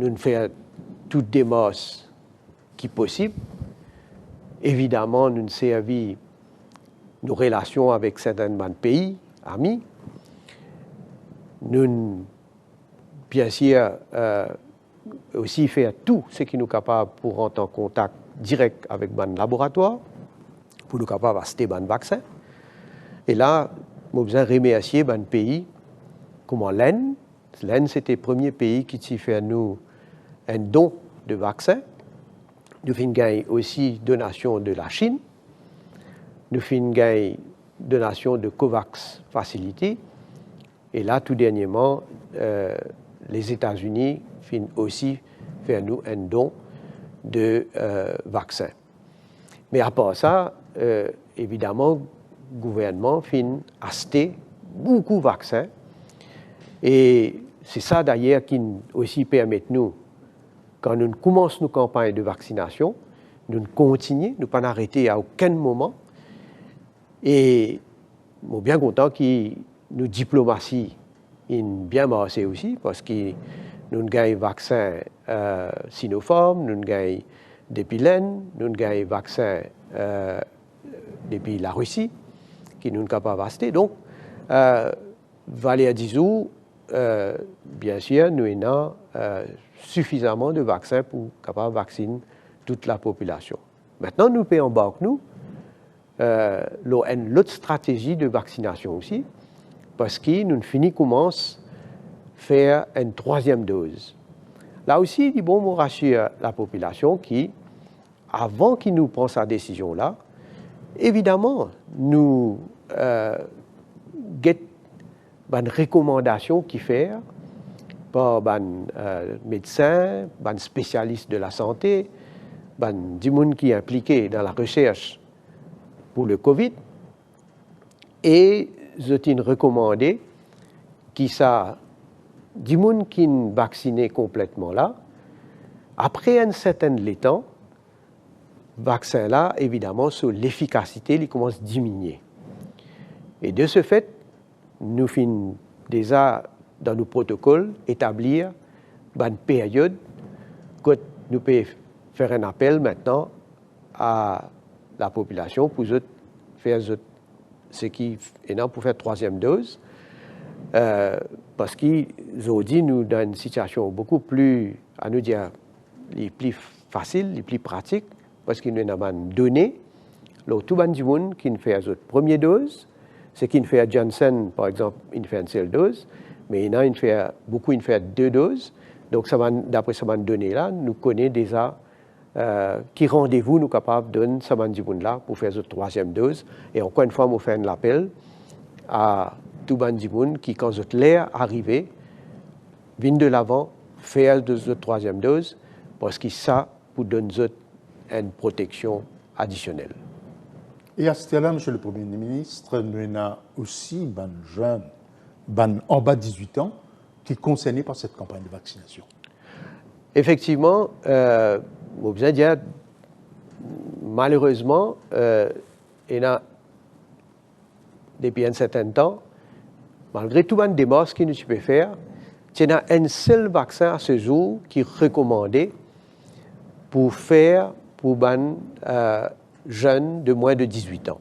nous faisons toutes des démarches qui possibles. Évidemment, nous servons nos relations avec certains pays, amis. Nous, bien sûr, aussi faire tout ce qui nous est capable pour rentrer en contact direct avec le laboratoire, pour nous capables d'acheter le vaccin. Et là, nous avons besoin de remercier les pays comme l'Inde. L'Inde, c'était le premier pays qui a fait nous un don de vaccins. Nous avons gagné aussi donation de la Chine. Nous avons gagné donation de COVAX Facility. Et là, tout dernièrement, les États-Unis ont aussi fait nous un don de vaccins. Mais à part ça, évidemment, le gouvernement a acheté beaucoup de vaccins. Et c'est ça d'ailleurs qui aussi permet nous, quand nous commençons nos campagnes de vaccination, nous continuons, nous ne pas arrêter à aucun moment. Et je suis bien content que nos diplomaties ont bien marché aussi, parce que nous avons gagné le vaccin Sinopharm, nous avons gagné depuis l'Inde, nous avons gagné le vaccin depuis la Russie, qui nous sommes capables d'acheter. Donc, Valérie Dizou, bien sûr, nous avons suffisamment de vaccins pour capable vacciner toute la population. Maintenant, nous pouvons embarquer l'autre stratégie de vaccination aussi, parce que nous commençons à faire une troisième dose. Là aussi, il bon mot rassure la population qui, avant qu'ils nous prennent cette décision-là, évidemment, nous avons une recommandation qui fait par les médecins, les spécialistes de la santé, du monde qui est impliqué dans la recherche pour le Covid. Et je t'ai recommandé qui ça, du monde qui est vacciné complètement là, après un certain temps, le vaccin là, évidemment, sur l'efficacité, il commence à diminuer. Et de ce fait, nous finissons déjà dans nos protocoles établir une période que nous pouvons faire un appel maintenant à la population pour faire ce qui est là pour faire troisième dose, parce qu'aujourd'hui nous dans une situation beaucoup plus, à nous dire, les plus facile, les plus pratique, parce qu'il nous avons donné, tout le monde qui fait la première dose, ce qui fait Johnson, par exemple, il fait une seule dose, mais il y en a beaucoup qui fait deux doses. Donc, d'après ce données-là, nous connaissons déjà qui rendez-vous nous capables de donner ce là pour faire la troisième dose. Et encore une fois, nous faisons l'appel à tout le monde qui, quand l'air arrivé, viennent de l'avant, faire la troisième dose, parce que ça, pour donner une protection additionnelle. Et à ce là, Monsieur le Premier ministre, nous avons aussi des jeunes en bas de 18 ans qui sont concernés par cette campagne de vaccination. Effectivement, on peut dire, malheureusement, il y a, depuis un certain temps, malgré tout les démarches que nous pouvons faire, il y a un seul vaccin à ce jour qui est recommandé pour faire pour les jeunes de moins de 18 ans.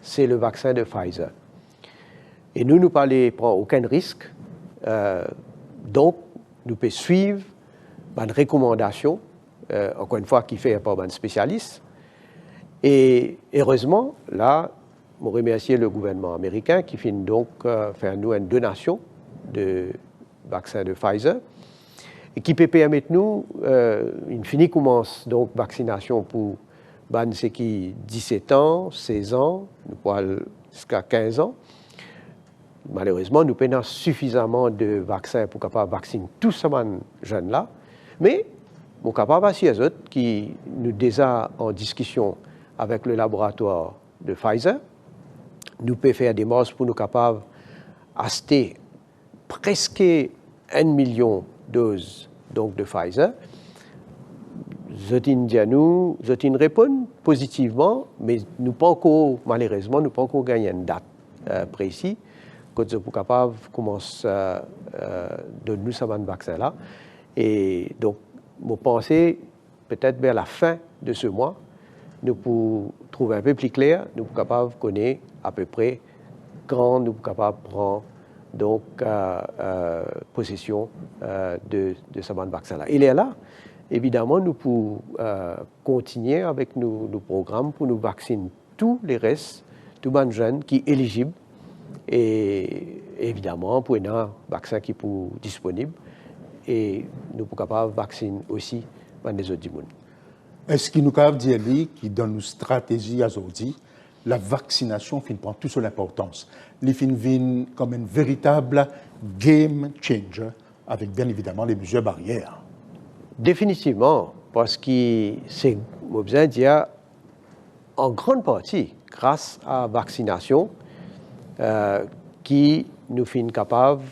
C'est le vaccin de Pfizer. Et nous ne prenons aucun risque. Donc, nous pouvons suivre une recommandation, encore une fois, qui fait par un spécialiste. Et heureusement, là, je remercie le gouvernement américain qui finit donc faire nous une donation de vaccin de Pfizer et qui peut permettre nous, une finie commence donc vaccination pour ceux qui 17 ans, 16 ans, nous pouvons jusqu'à 15 ans. Malheureusement, nous avons suffisamment de vaccins pour capable vacciner tous ces jeunes-là, mais nous sommes capables de ces autres qui nous déjà en discussion avec le laboratoire de Pfizer. Nous pouvons faire des marches pour nous capables d'acheter presque 1 million de doses donc de Pfizer. Je réponds positivement, mais nous pas encore, malheureusement, nous pas encore gagné une date précise que nous sommes capables de commencer de nous ce vaccin-là. Et donc, je pense peut-être vers la fin de ce mois, nous pouvons trouver un peu plus clair, nous sommes capables de connaître à peu près quand nous sommes capables de prendre donc, possession de ce vaccin-là. Il est là. Évidemment, nous pouvons continuer avec nos programmes pour nous vacciner tous les restes, tous les jeunes qui sont éligibles. Et évidemment, pour un vaccin qui est disponible. Et nous sommes capables de vacciner aussi les autres monde. Est-ce qu'il nous capable de dire que dans nos stratégies aujourd'hui, la vaccination prend toute son importance? Il vient comme un véritable game changer avec bien évidemment les mesures barrières. Définitivement, parce que c'est besoin de dire en grande partie grâce à la vaccination qui nous fait capables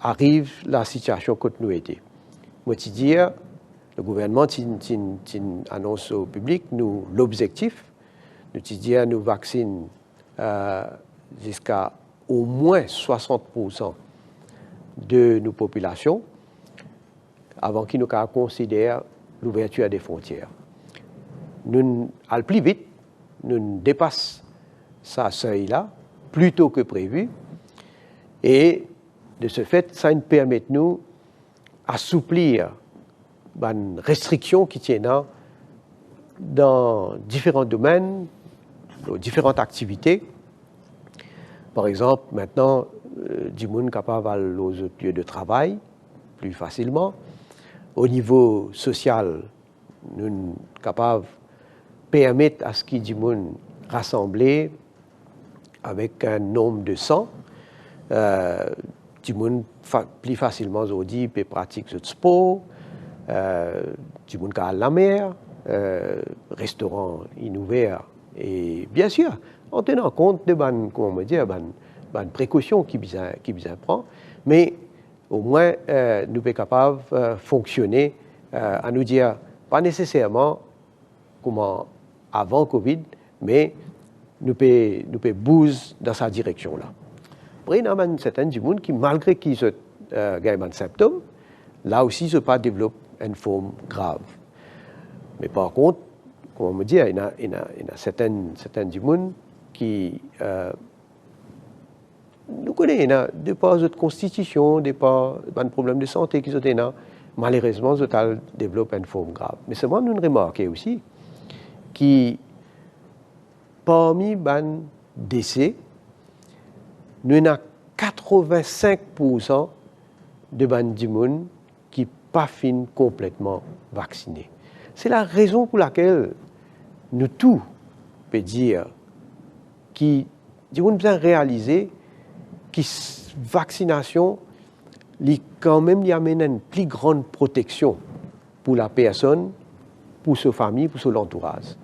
arrive la situation que nous étions. Moi, je dire, le gouvernement annonce au public l'objectif, nous dire nous vacciner jusqu'à au moins 60% de nos populations avant qu'ils nous considèrent l'ouverture des frontières. Nous allons plus vite, nous dépassons ce seuil-là plus tôt que prévu et de ce fait, ça nous permet de nous assouplir les restrictions qui tiennent dans différents domaines, dans différentes activités. Par exemple, maintenant, du monde capable d'aller aux autres lieux de travail plus facilement. Au niveau social, nous sommes capables de permettre à ce qu'il y ait du monde rassemblé avec un nombre de 100. Du monde plus facilement aujourd'hui peut pratiquer ce sport, du monde qui a la mer, restaurants ouverts et bien sûr en tenant compte de précautions qui besoin prend, mais au moins nous sommes capables de fonctionner à nous dire pas nécessairement comme avant Covid, mais nous pouvons bouger dans sa direction là. Après, il y a certains gens qui, malgré qu'ils ont des symptômes, là aussi, ne pas développent une forme grave. Mais par contre, comme on me dit, il y a certains gens qui nous connaissent, de par notre constitution, de par des problèmes de santé qu'ils ont, malheureusement, ils développent une forme grave. Mais seulement, nous remarquons aussi que parmi les décès, nous avons 85% de gens qui ne sont pas complètement vaccinés. C'est la raison pour laquelle nous tous pouvons dire que nous avons besoin de réaliser que la vaccination quand même amène une plus grande protection pour la personne, pour sa famille, pour son entourage.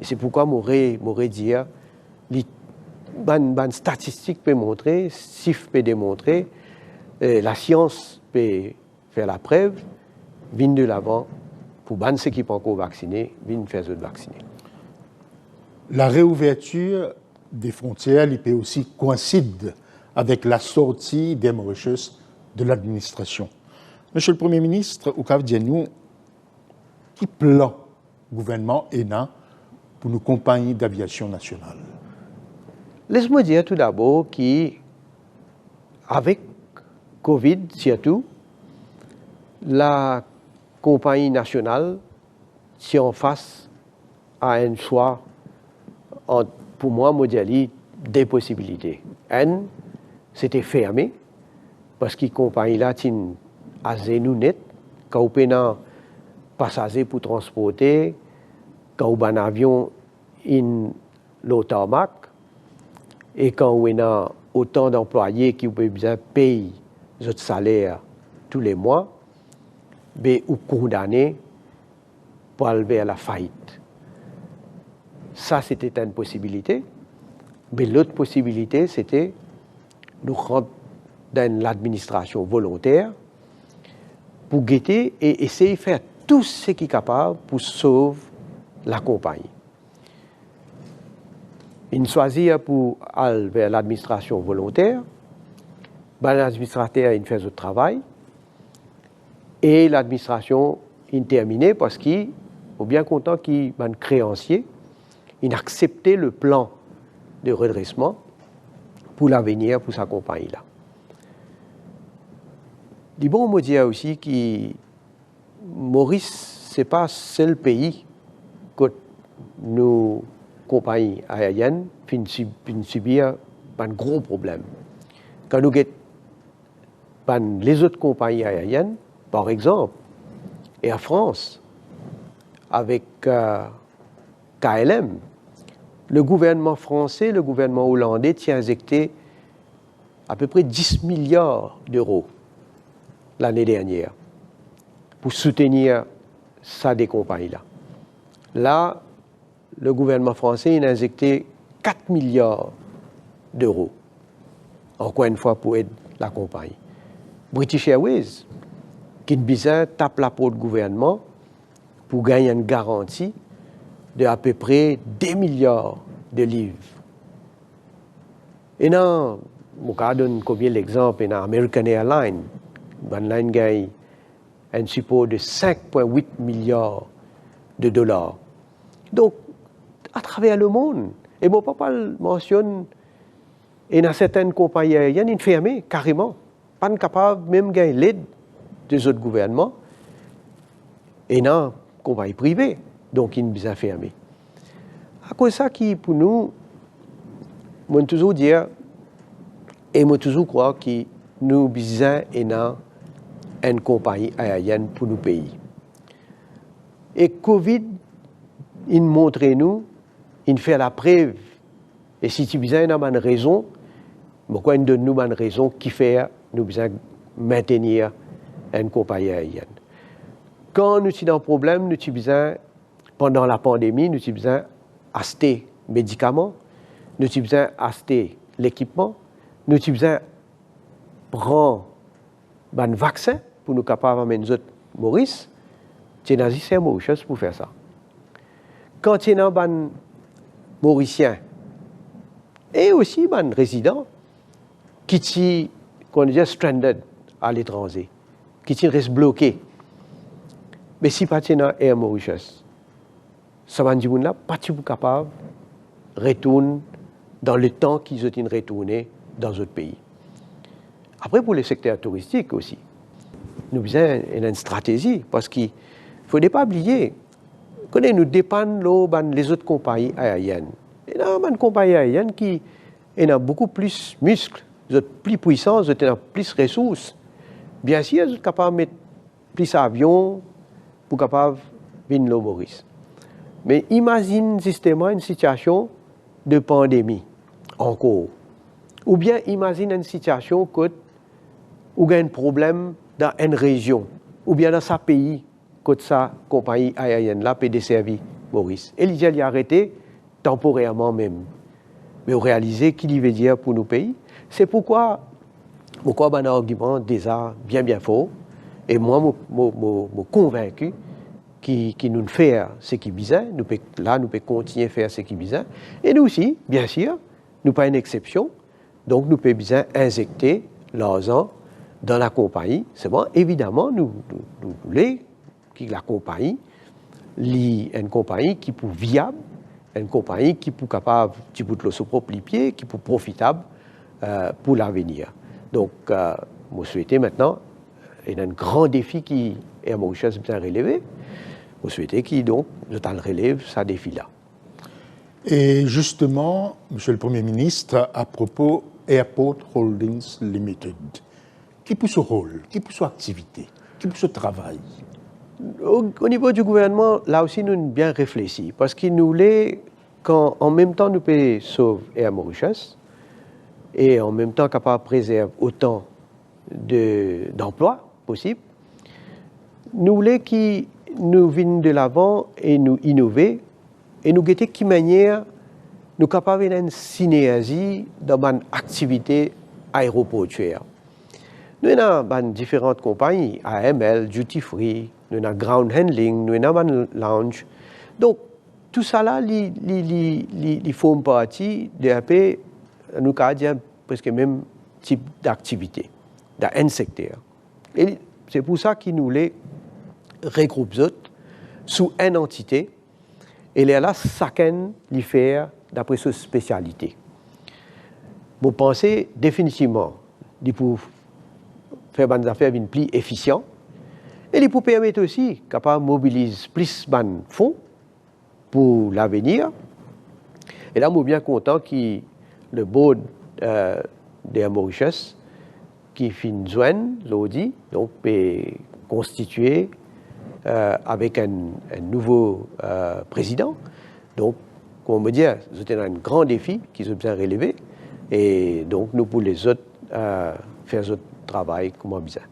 Et c'est pourquoi je m'aurais dit une statistique peut montrer, CIF peut démontrer, la science peut faire la preuve, viennent de l'avant, pour ceux qui ne sont pas encore vaccinés, viennent faire d'autres vaccinés. La réouverture des frontières il peut aussi coïncide avec la sortie des Mauritius de l'administration. Monsieur le Premier ministre, au cas de qui plan le gouvernement ENA pour nos compagnies d'aviation nationale? Laisse-moi dire tout d'abord qu'avec Covid, surtout, la compagnie nationale est en face à un choix, pour moi, mondial, des possibilités. Un, c'était fermé, parce que la compagnie là, est assez net, quand on a un passager pour transporter, quand on a un avion, l'autarmac, et quand on a autant d'employés qui ont besoin de payer leur salaire tous les mois, ou condamnés pour aller vers la faillite. Ça, c'était une possibilité. Mais l'autre possibilité, c'était de rentrer dans l'administration volontaire pour guetter et essayer de faire tout ce qui est capable pour sauver la compagnie. Il choisit pour aller vers l'administration volontaire. L'administrateur fait son travail. Et l'administration est terminée parce qu'il faut bien content qu'il y ait un créancier, il a accepté le plan de redressement pour l'avenir, pour sa compagnie-là. Il bon me dire aussi que Maurice, ce n'est pas le seul pays que nos compagnies aériennes subissent un gros problème. Quand nous avons les autres compagnies aériennes, par exemple, Air France, avec KLM, le gouvernement français, le gouvernement hollandais tient injecté à peu près 10 milliards d'euros l'année dernière pour soutenir des compagnies-là. Là, le gouvernement français a injecté 4 milliards d'euros, encore une fois pour aider la compagnie. British Airways, qui a tape la peau de gouvernement pour gagner une garantie de à peu près 2 milliards de livres. Et dans, je donne combien l'exemple, dans American Airlines, Airlines gagne un support de 5,8 milliards de dollars. Donc, à travers le monde, et mon papa mentionne, et dans certaines compagnies aériennes, ils ferment carrément, pas capable même de gagner l'aide des autres gouvernements, et dans compagnies privées, donc ils sont fermés. À cause de ça, qui pour nous, moi toujours dire, et moi toujours croire que nous besoin une compagnie aérienne pour nos pays. Et Covid, il montre nous, il fait la preuve. Et si tu as besoin d'une raison, pourquoi il donne nous une raison qui fait nous besoin maintenir une compagnie aérienne. Quand nous sommes dans un problème, nous avons besoin, pendant la pandémie, nous avons besoin d'acheter médicaments, nous avons besoin d'acheter l'équipement, nous avons besoin de prendre un vaccin pour nous capables d'amener nous autres Maurice. C'est un Mauritius pour faire ça. Quand tu es un Mauricien et aussi un résident qui qu'on dit stranded à l'étranger, qui reste bloqué, mais si pas tu es dans Air Mauritius, ça va dire là pas tu capable de retourner dans le temps qu'ils ont retourné dans d'autres pays. Après pour le secteur touristique aussi, nous avons une stratégie parce qu'il ne faut pas oublier que nous dépendons des autres compagnies aériennes. Il y a une compagnie aérienne qui a beaucoup plus de muscles, plus puissants, plus de ressources. Bien sûr, ils sont capables de mettre plus d'avions pour capable de venir au Maurice. Mais imagine justement une situation de pandémie encore. Ou bien imagine une situation où il y a un problème dans une région, ou bien dans sa pays, que sa compagnie aérienne-là peut desservir Maurice. Et il a arrêté temporairement même. Mais on réalise qu'il veut dire pour nos pays. C'est pourquoi un argument déjà bien fort, et moi, je suis convaincu qu'il nous fait ce qui est besoin, nous pouvons continuer à faire ce qui est besoin. Et nous aussi, bien sûr, nous pas une exception, donc nous pouvons besoin injecter l'argent dans la compagnie. C'est bon, évidemment, nous voulons que la compagnie, une compagnie qui est viable, une compagnie qui est capable de mettre son propre pied, qui est profitable pour l'avenir. Donc, je souhaite maintenant, il y a un grand défi qui est à Mauritius bien relevé. Je souhaite qu'il donc le relève ce défi-là. Et justement, Monsieur le Premier ministre, à propos Airport Holdings Limited, qui pour ce rôle, qui pour son activité, qui pour ce travail? Au niveau du gouvernement, là aussi, nous avons bien réfléchi, parce qu'il nous voulait qu'en même temps, nous pouvons sauver Air Mauritius, et en même temps capable de préserver autant d'emplois possibles. Nous voulons qu'ils nous viennent de l'avant et nous innover, et nous guetter qui manière nous capables d'une synergie dans une activité aéroportuaire. Nous avons différentes compagnies, AML, Duty Free, nous avons Ground Handling, nous avons Lounge. Donc, tout ça là, ils font partie de nous dire presque le même type d'activité, dans un secteur. Et C'est pour ça qu'il nous les regroupe sous une entité, et là, chacun les faire d'après sa spécialité. Vous pensez définitivement pour faire des affaires plus efficientes, et il peut permettre aussi capable mobiliser plus de fonds pour l'avenir. Et là, je suis bien content que le board des Mauritius qui finit joindre l'audit, donc est constitué avec un nouveau président. Donc, comme on me dit, c'était un grand défi qu'ils ont bien relevé. Et donc, nous, pour les autres, faire notre travail comme on besoin.